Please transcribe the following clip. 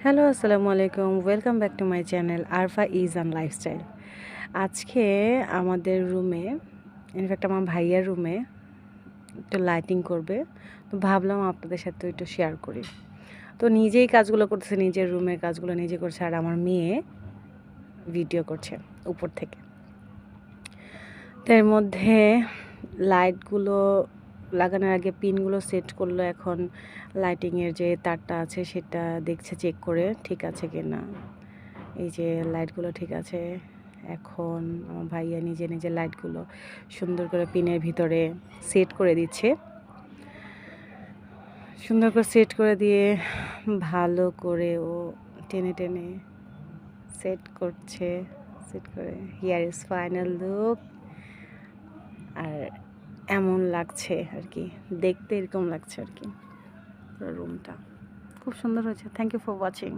Hello, আসসালামু আলাইকুম। Welcome back to my channel Arfa is and lifestyle. আজকে আমাদের রুমে, ইনফ্যাক্ট আমার ভাইয়ার রুমে একটু লাইটিং করবে। তো ভাবলাম আপনাদের সাথে একটু শেয়ার করি। তো নিজেই কাজগুলো করতেছে, নিজের রুমের কাজগুলো নিজে করছে, আর আমার মেয়ে ভিডিও করছে উপর থেকে। তো এর মধ্যে লাইটগুলো লাগানোর আগে পিনগুলো সেট করলো। এখন লাইটিংয়ের যে তারটা আছে সেটা দেখছে চেক করে ঠিক আছে কি না। এই যে লাইটগুলো ঠিক আছে। এখন আমার ভাইয়া নিজে নিজে লাইটগুলো সুন্দর করে পিনের ভিতরে সেট করে দিচ্ছে। সুন্দর করে সেট করে দিয়ে ভালো করে ও টেনে টেনে সেট করছে। সেট করে হিয়ার ইজ ফাইনাল লুক। আর এমন লাগছে আর কি, দেখতে এরকম লাগছে আর কি। পুরো রুমটা খুব সুন্দর হয়েছে। Thank you for watching.